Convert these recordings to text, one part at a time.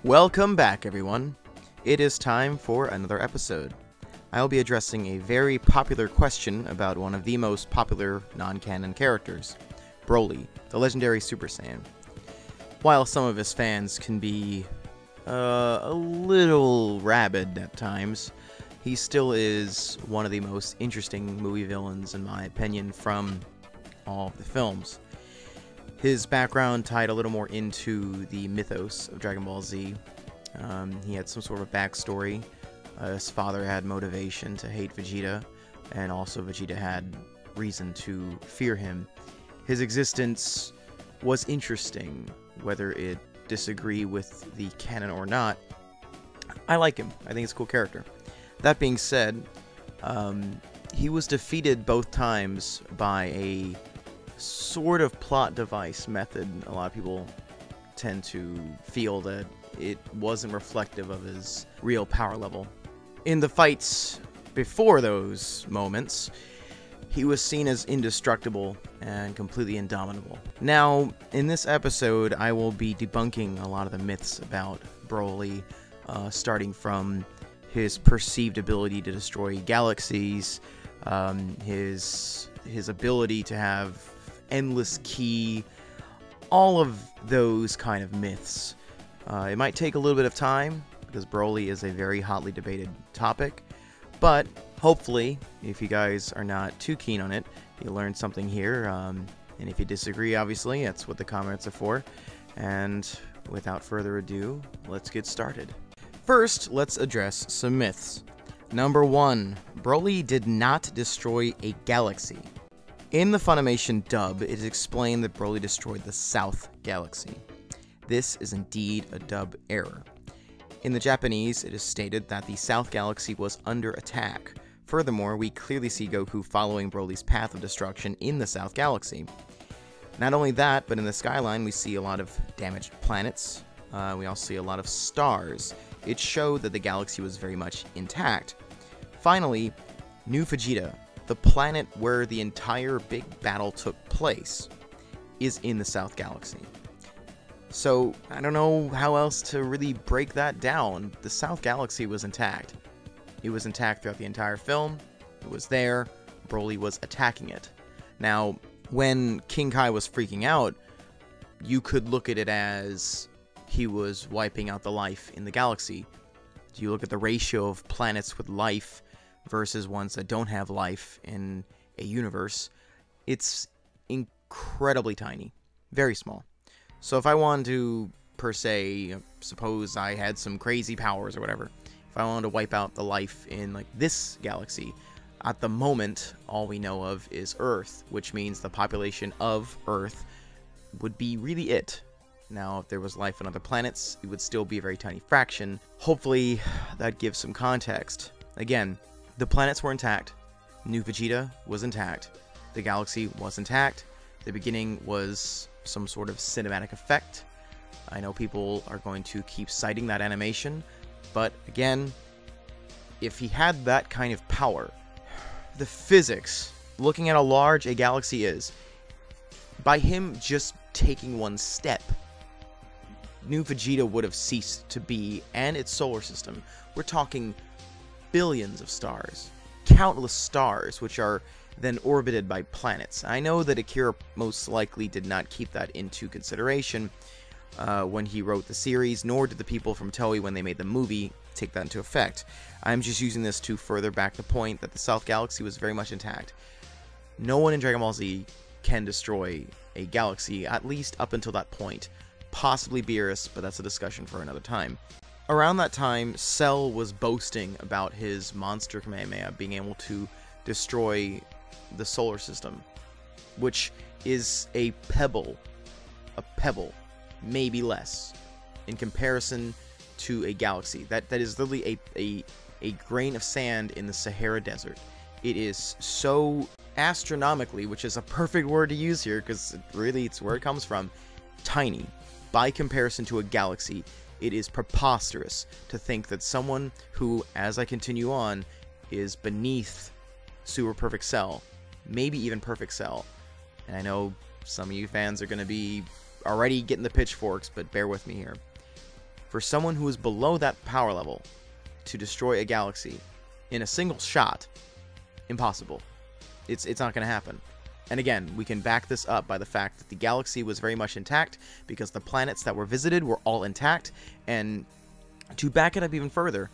Welcome back, everyone. It is time for another episode. I will be addressing a very popular question about one of the most popular non-canon characters, Broly, the legendary Super Saiyan. While some of his fans can be a little rabid at times, he still is one of the most interesting movie villains, in my opinion, from all of the films. His background tied a little more into the mythos of Dragon Ball Z. He had some sort of backstory. His father had motivation to hate Vegeta, and also Vegeta had reason to fear him. His existence was interesting, whether it disagree with the canon or not. I like him. I think he's a cool character. That being said, he was defeated both times by a sort of plot device method. A lot of people tend to feel that it wasn't reflective of his real power level. In the fights before those moments, he was seen as indestructible and completely indomitable. Now, in this episode, I will be debunking a lot of the myths about Broly, starting from his perceived ability to destroy galaxies, his ability to have endless ki, all of those kind of myths. It might take a little bit of time, because Broly is a very hotly debated topic, but hopefully, if you guys are not too keen on it, you'll learn something here, and if you disagree, obviously, that's what the comments are for. And without further ado, let's get started. First, let's address some myths. Number 1, Broly did not destroy a galaxy. In the Funimation dub, it is explained that Broly destroyed the South Galaxy. This is indeed a dub error. In the Japanese, it is stated that the South Galaxy was under attack. Furthermore, we clearly see Goku following Broly's path of destruction in the South Galaxy. Not only that, but in the skyline we see a lot of damaged planets. We also see a lot of stars. It showed that the galaxy was very much intact. Finally, New Vegeta, the planet where the entire big battle took place, is in the South Galaxy. So, I don't know how else to really break that down. The South Galaxy was intact. It was intact throughout the entire film. It was there. Broly was attacking it. Now, when King Kai was freaking out, you could look at it as he was wiping out the life in the galaxy. Do you look at the ratio of planets with life versus ones that don't have life in a universe? It's incredibly tiny. Very small. So if I wanted to, per se, suppose I had some crazy powers or whatever, if I wanted to wipe out the life in, like, this galaxy, at the moment, all we know of is Earth, which means the population of Earth would be really it. Now, if there was life on other planets, it would still be a very tiny fraction. Hopefully, that gives some context. Again, the planets were intact. New Vegeta was intact. The galaxy was intact. The beginning was some sort of cinematic effect. I know people are going to keep citing that animation, but again, if he had that kind of power, the physics, looking at how large a galaxy is, by him just taking one step, New Vegeta would have ceased to be, and its solar system. We're talking billions of stars, countless stars, which are then orbited by planets. I know that Akira most likely did not keep that into consideration when he wrote the series, nor did the people from Toei when they made the movie take that into effect. I'm just using this to further back the point that the South Galaxy was very much intact. No one in Dragon Ball Z can destroy a galaxy, at least up until that point. Possibly Beerus, but that's a discussion for another time. Around that time, Cell was boasting about his monster Kamehameha being able to destroy the solar system, which is a pebble, maybe less, in comparison to a galaxy. That is literally a grain of sand in the Sahara Desert. It is so astronomically, which is a perfect word to use here, because really it's where it comes from, tiny. By comparison to a galaxy, it is preposterous to think that someone who, as I continue on, is beneath Super Perfect Cell, maybe even Perfect Cell, and I know some of you fans are going to be already getting the pitchforks, but bear with me here. For someone who is below that power level to destroy a galaxy in a single shot, impossible. It's not going to happen. And again, we can back this up by the fact that the galaxy was very much intact because the planets that were visited were all intact. And to back it up even further,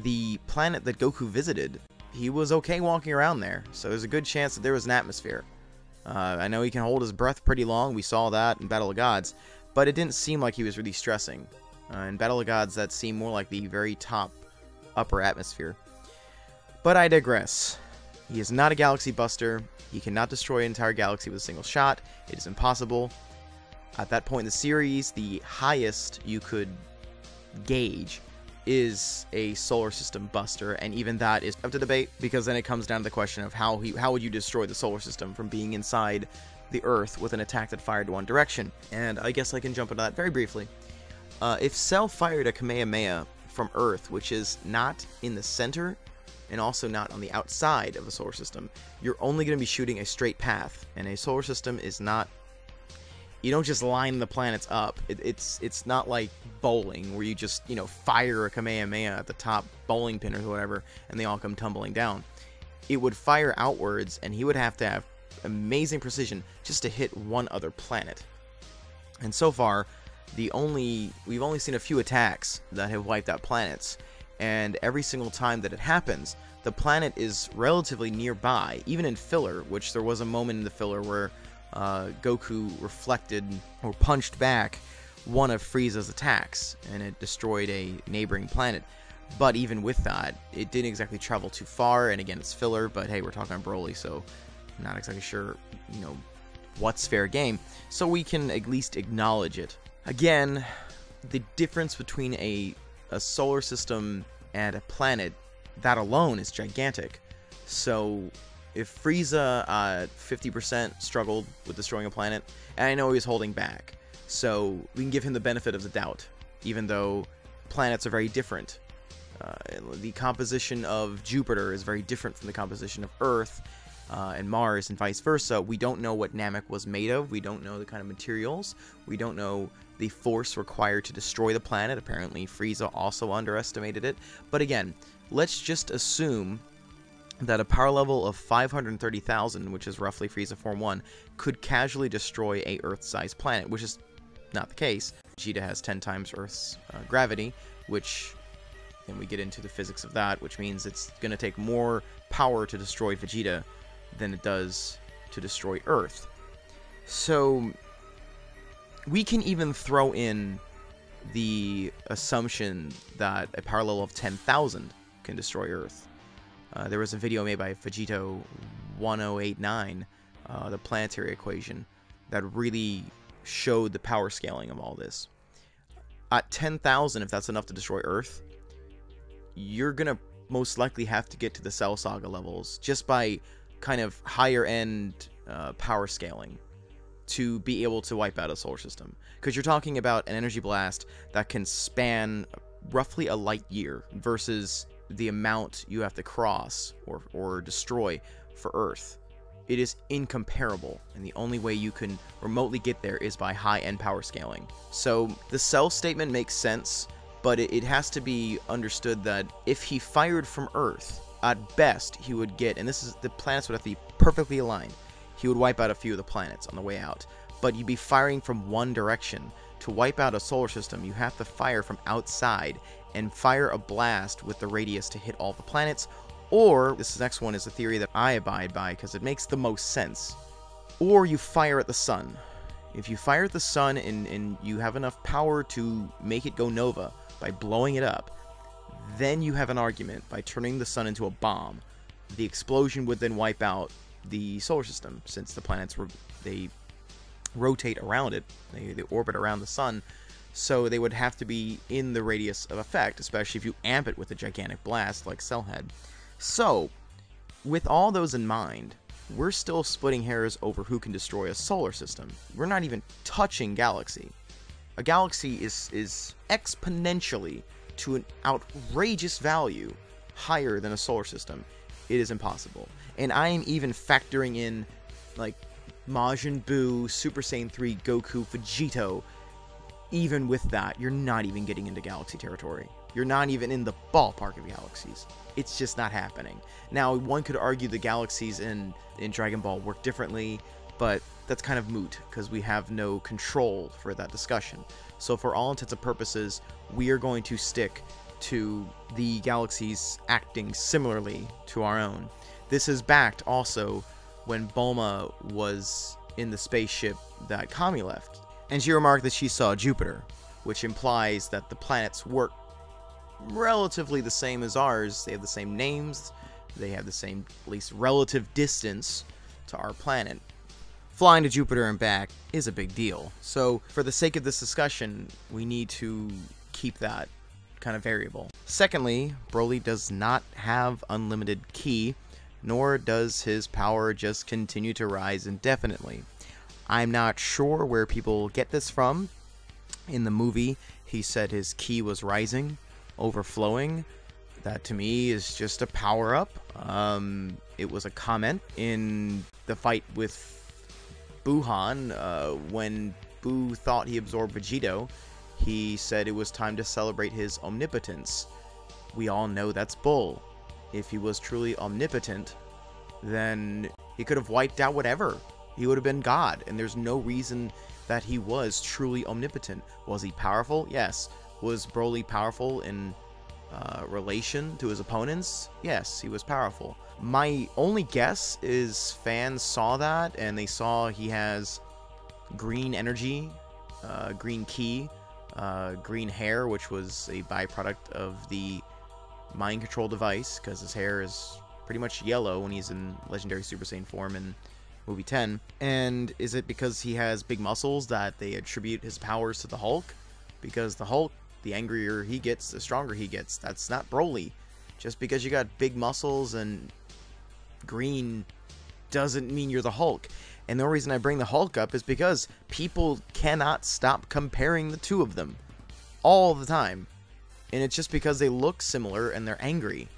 the planet that Goku visited, he was okay walking around there. So there's a good chance that there was an atmosphere. I know he can hold his breath pretty long. We saw that in Battle of Gods. But it didn't seem like he was really stressing. In Battle of Gods, that seemed more like the very top upper atmosphere. But I digress. He is not a galaxy buster. He cannot destroy an entire galaxy with a single shot. It is impossible. At that point in the series, the highest you could gauge is a solar system buster, and even that is up to debate, because then it comes down to the question of how would you destroy the solar system from being inside the Earth with an attack that fired one direction. And I guess I can jump into that very briefly. If Cell fired a Kamehameha from Earth, which is not in the center and also not on the outside of the solar system, you're only going to be shooting a straight path. And a solar system is not... You don't just line the planets up. It's not like bowling, where you just, you know, fire a Kamehameha at the top bowling pin or whatever, and they all come tumbling down. It would fire outwards, and he would have to have amazing precision just to hit one other planet. And so far, we've only seen a few attacks that have wiped out planets, and every single time that it happens, the planet is relatively nearby, even in filler, which there was a moment in the filler where Goku reflected or punched back one of Frieza's attacks, and it destroyed a neighboring planet. But even with that, it didn't exactly travel too far, and again, it's filler, but hey, we're talking about Broly, so I'm not exactly sure, you know, what's fair game, so we can at least acknowledge it. Again, the difference between a solar system and a planet, that alone is gigantic. So if Frieza 50% struggled with destroying a planet, and I know he was holding back, so we can give him the benefit of the doubt, even though planets are very different. The composition of Jupiter is very different from the composition of Earth and Mars, and vice versa. We don't know what Namek was made of. We don't know the kind of materials. We don't know the force required to destroy the planet. Apparently, Frieza also underestimated it. But again, let's just assume that a power level of 530,000, which is roughly Frieza Form 1, could casually destroy a Earth-sized planet, which is not the case. Vegeta has 10 times Earth's gravity, which, and we get into the physics of that, which means it's going to take more power to destroy Vegeta than it does to destroy Earth. So we can even throw in the assumption that a power level of 10,000 can destroy Earth. There was a video made by Vegito 1089, the planetary equation, that really showed the power scaling of all this. At 10,000, if that's enough to destroy Earth, you're gonna most likely have to get to the Cell Saga levels just by kind of higher end power scaling to be able to wipe out a solar system. Because you're talking about an energy blast that can span roughly a light year versus the amount you have to cross or destroy for Earth. It is incomparable, and the only way you can remotely get there is by high-end power scaling. So the Cell statement makes sense, but it has to be understood that if he fired from Earth, at best he would get, and the planets would have to be perfectly aligned, he would wipe out a few of the planets on the way out. But you'd be firing from one direction. To wipe out a solar system, you have to fire from outside and fire a blast with the radius to hit all the planets. Or, this next one is a theory that I abide by because it makes the most sense. Or you fire at the sun. If you fire at the sun and you have enough power to make it go nova by blowing it up, then you have an argument by turning the sun into a bomb. The explosion would then wipe out the solar system, since the planets they rotate around it, they orbit around the sun, so they would have to be in the radius of effect, especially if you amp it with a gigantic blast like Cell had. So, with all those in mind, we're still splitting hairs over who can destroy a solar system. We're not even touching galaxy. A galaxy is exponentially to an outrageous value higher than a solar system. It is impossible. And I am even factoring in, like, Majin Buu, Super Saiyan 3, Goku, Vegito, even with that, you're not even getting into galaxy territory. You're not even in the ballpark of galaxies. It's just not happening. Now, one could argue the galaxies in Dragon Ball work differently, but that's kind of moot, because we have no control for that discussion. So for all intents and purposes, we are going to stick to the galaxies acting similarly to our own. This is backed also when Bulma was in the spaceship that Kami left, and she remarked that she saw Jupiter, which implies that the planets work relatively the same as ours. They have the same names, they have the same, at least, relative distance to our planet. Flying to Jupiter and back is a big deal, so for the sake of this discussion, we need to keep that kind of variable. Secondly, Broly does not have unlimited ki, nor does his power just continue to rise indefinitely. I'm not sure where people get this from. In the movie, he said his ki was rising, overflowing. That to me is just a power-up. It was a comment in the fight with Buhan, when Buu thought he absorbed Vegito. He said it was time to celebrate his omnipotence. We all know that's bull. If he was truly omnipotent, then he could have wiped out whatever. He would have been God, and there's no reason that he was truly omnipotent. Was he powerful? Yes. Was Broly powerful in relation to his opponents? Yes, he was powerful. My only guess is fans saw that, and they saw he has green energy, green ki, green hair, which was a byproduct of the mind control device, because his hair is pretty much yellow when he's in Legendary Super Saiyan form in movie 10. And is it because he has big muscles that they attribute his powers to the Hulk? Because the Hulk, the angrier he gets, the stronger he gets. That's not Broly. Just because you got big muscles and green doesn't mean you're the Hulk. And the only reason I bring the Hulk up is because people cannot stop comparing the two of them all the time. And it's just because they look similar and they're angry.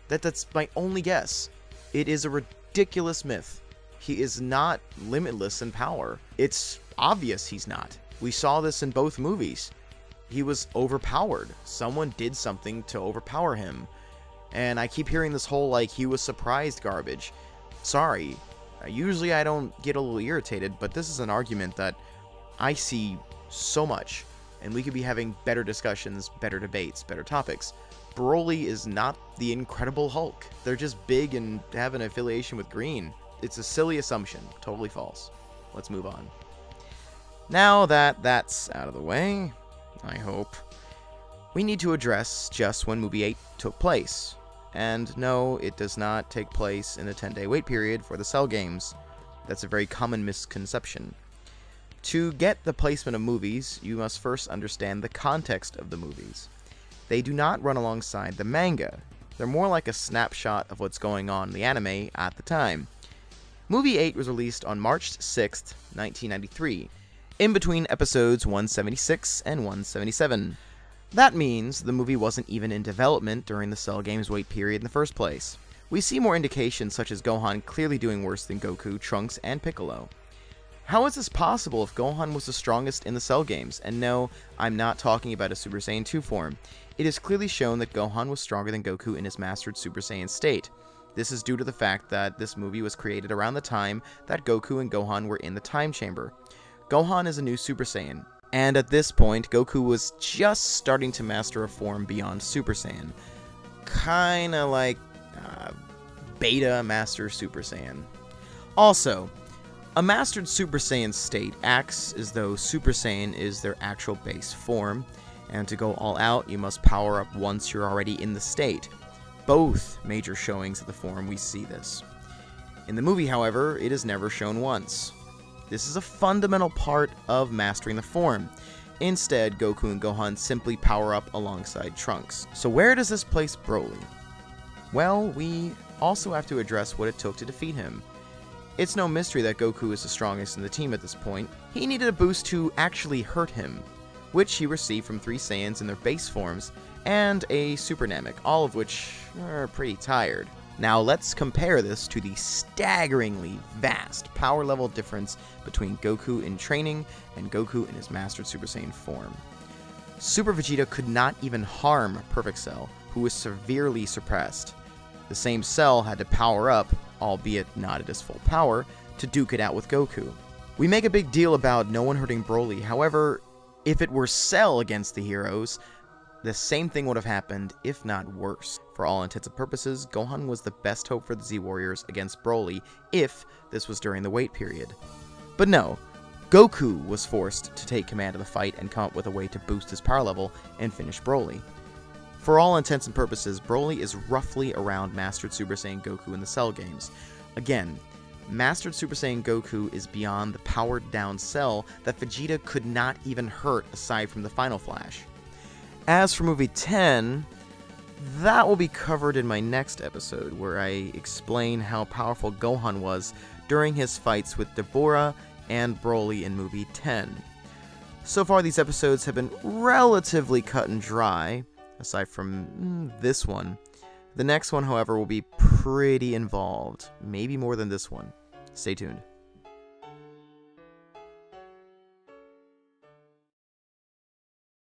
That's my only guess. It is a ridiculous myth. He is not limitless in power. It's obvious he's not. We saw this in both movies. He was overpowered. Someone did something to overpower him. And I keep hearing this whole, like, he was surprised garbage. Sorry. Usually I don't get a little irritated, but this is an argument that I see so much. And we could be having better discussions, better debates, better topics. Broly is not the Incredible Hulk. They're just big and have an affiliation with green. It's a silly assumption. Totally false. Let's move on. Now that that's out of the way, I hope, we need to address just when Movie 8 took place. And no, it does not take place in a 10-day wait period for the Cell games. That's a very common misconception. To get the placement of movies, you must first understand the context of the movies. They do not run alongside the manga. They're more like a snapshot of what's going on in the anime at the time. Movie 8 was released on March 6th, 1993, in between episodes 176 and 177. That means the movie wasn't even in development during the Cell Games wait period in the first place. We see more indications such as Gohan clearly doing worse than Goku, Trunks, and Piccolo. How is this possible if Gohan was the strongest in the Cell Games? And no, I'm not talking about a Super Saiyan 2 form. It is clearly shown that Gohan was stronger than Goku in his mastered Super Saiyan state. This is due to the fact that this movie was created around the time that Goku and Gohan were in the Time Chamber. Gohan is a new Super Saiyan, and at this point, Goku was just starting to master a form beyond Super Saiyan. Kinda like Beta Master Super Saiyan. Also, a mastered Super Saiyan state acts as though Super Saiyan is their actual base form, and to go all out, you must power up once you're already in the state. Both major showings of the form, we see this. In the movie, however, it is never shown once. This is a fundamental part of mastering the form. Instead, Goku and Gohan simply power up alongside Trunks. So where does this place Broly? Well, we also have to address what it took to defeat him. It's no mystery that Goku is the strongest in the team at this point. He needed a boost to actually hurt him, which he received from 3 Saiyans in their base forms, and a Super Namek, all of which are pretty tired. Now let's compare this to the staggeringly vast power level difference between Goku in training and Goku in his Mastered Super Saiyan form. Super Vegeta could not even harm Perfect Cell, who was severely suppressed. The same Cell had to power up, albeit not at his full power, to duke it out with Goku. We make a big deal about no one hurting Broly, however, if it were Cell against the heroes, the same thing would have happened, if not worse. For all intents and purposes, Gohan was the best hope for the Z-Warriors against Broly, if this was during the wait period. But no, Goku was forced to take command of the fight and come up with a way to boost his power level and finish Broly. For all intents and purposes, Broly is roughly around Mastered Super Saiyan Goku in the Cell games. Again, Mastered Super Saiyan Goku is beyond the powered down Cell that Vegeta could not even hurt aside from the Final Flash. As for Movie 10, that will be covered in my next episode, where I explain how powerful Gohan was during his fights with Deborah and Broly in Movie 10. So far, these episodes have been relatively cut and dry, aside from this one. The next one, however, will be pretty involved, maybe more than this one. Stay tuned.